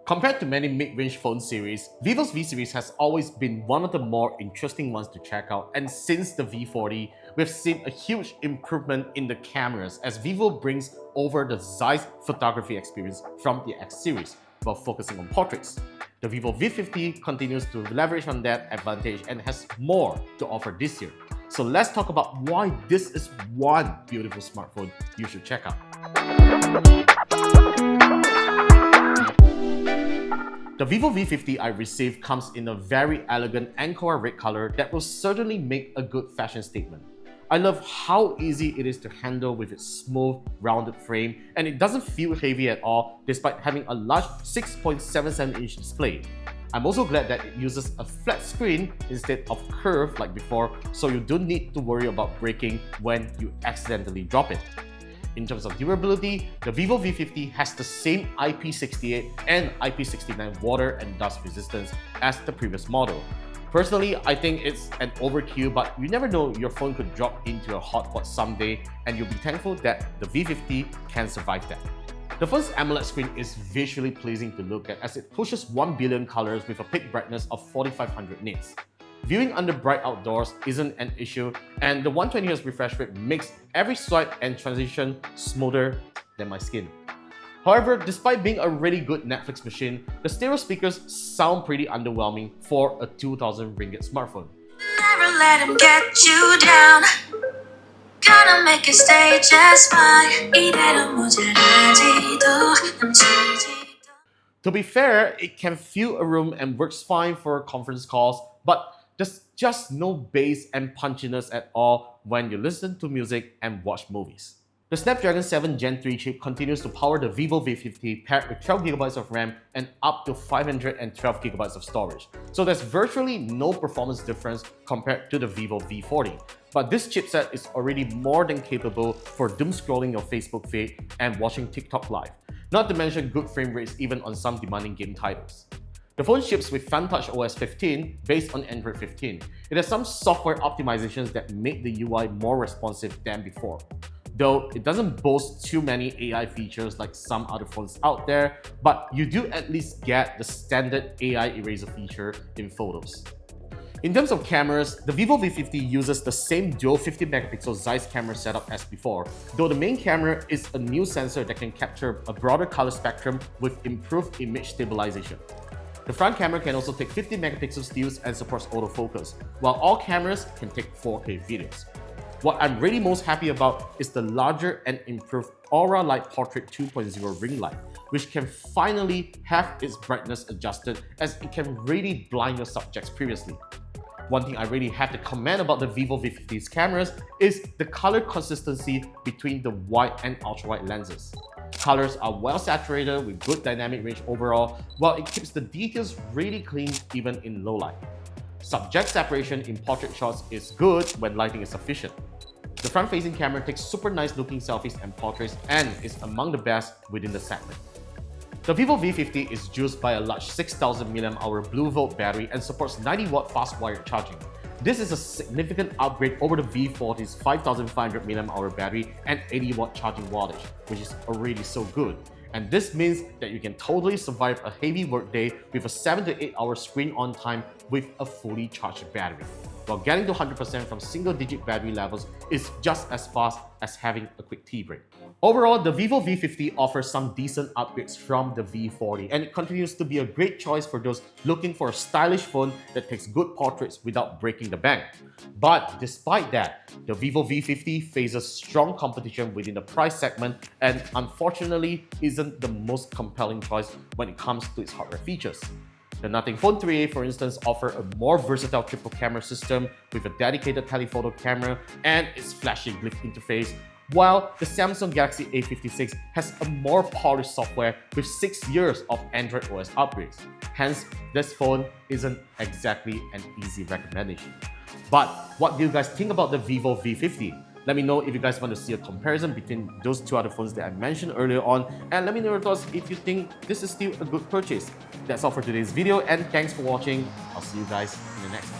Compared to many mid-range phone series, Vivo's V series has always been one of the more interesting ones to check out, and since the V40, we've seen a huge improvement in the cameras as Vivo brings over the Zeiss photography experience from the X series while focusing on portraits. The Vivo V50 continues to leverage on that advantage and has more to offer this year. So let's talk about why this is one beautiful smartphone you should check out. The Vivo V50 I received comes in a very elegant Encore red color that will certainly make a good fashion statement. I love how easy it is to handle with its smooth, rounded frame, and it doesn't feel heavy at all despite having a large 6.77-inch display. I'm also glad that it uses a flat screen instead of curved like before, so you don't need to worry about breaking when you accidentally drop it. In terms of durability, the Vivo V50 has the same IP68 and IP69 water and dust resistance as the previous model. Personally, I think it's an overkill, but you never know, your phone could drop into a hotspot someday and you'll be thankful that the V50 can survive that. The phone's AMOLED screen is visually pleasing to look at as it pushes 1 billion colors with a peak brightness of 4500 nits. Viewing under bright outdoors isn't an issue, and the 120Hz refresh rate makes every swipe and transition smoother than my skin. However, despite being a really good Netflix machine, the stereo speakers sound pretty underwhelming for a 2000 ringgit smartphone. Never let him get you down. Gonna make it stay just fine. 이대로 모자라지도 남지지도. To be fair, it can fill a room and works fine for conference calls, but there's just no bass and punchiness at all when you listen to music and watch movies. The Snapdragon 7 Gen 3 chip continues to power the Vivo V50 paired with 12GB of RAM and up to 512GB of storage. So there's virtually no performance difference compared to the Vivo V40. But this chipset is already more than capable for doom scrolling your Facebook feed and watching TikTok live, not to mention good frame rates even on some demanding game titles. The phone ships with FunTouch OS 15 based on Android 15. It has some software optimizations that make the UI more responsive than before. Though it doesn't boast too many AI features like some other phones out there, but you do at least get the standard AI eraser feature in photos. In terms of cameras, the Vivo V50 uses the same dual 50MP Zeiss camera setup as before, though the main camera is a new sensor that can capture a broader color spectrum with improved image stabilization. The front camera can also take 50MP stills and supports autofocus, while all cameras can take 4K videos. What I'm really most happy about is the larger and improved Aura Light Portrait 2.0 ring light, which can finally have its brightness adjusted as it can really blind your subjects previously. One thing I really have to comment about the Vivo V50's cameras is the color consistency between the wide and ultra-wide lenses. Colors are well saturated with good dynamic range overall, while it keeps the details really clean even in low light. Subject separation in portrait shots is good when lighting is sufficient. The front-facing camera takes super nice looking selfies and portraits and is among the best within the segment. The Vivo V50 is juiced by a large 6000 mAh Blue Volt battery and supports 90W fast wired charging. This is a significant upgrade over the V40's 5500 mAh battery and 80W charging wattage, which is already so good. And this means that you can totally survive a heavy workday with a 7 to 8 hour screen on time with a fully charged battery. While getting to 100% from single-digit battery levels is just as fast as having a quick tea break. Overall, the Vivo V50 offers some decent upgrades from the V40, and it continues to be a great choice for those looking for a stylish phone that takes good portraits without breaking the bank. But despite that, the Vivo V50 faces strong competition within the price segment and unfortunately isn't the most compelling choice when it comes to its hardware features. The Nothing Phone 3a, for instance, offers a more versatile triple camera system with a dedicated telephoto camera and its flashy glyph interface, while the Samsung Galaxy A56 has a more polished software with 6 years of Android OS upgrades. Hence, this phone isn't exactly an easy recommendation. But what do you guys think about the Vivo V50? Let me know if you guys want to see a comparison between those two other phones that I mentioned earlier on, and let me know your thoughts if you think this is still a good purchase. That's all for today's video, and thanks for watching. I'll see you guys in the next one.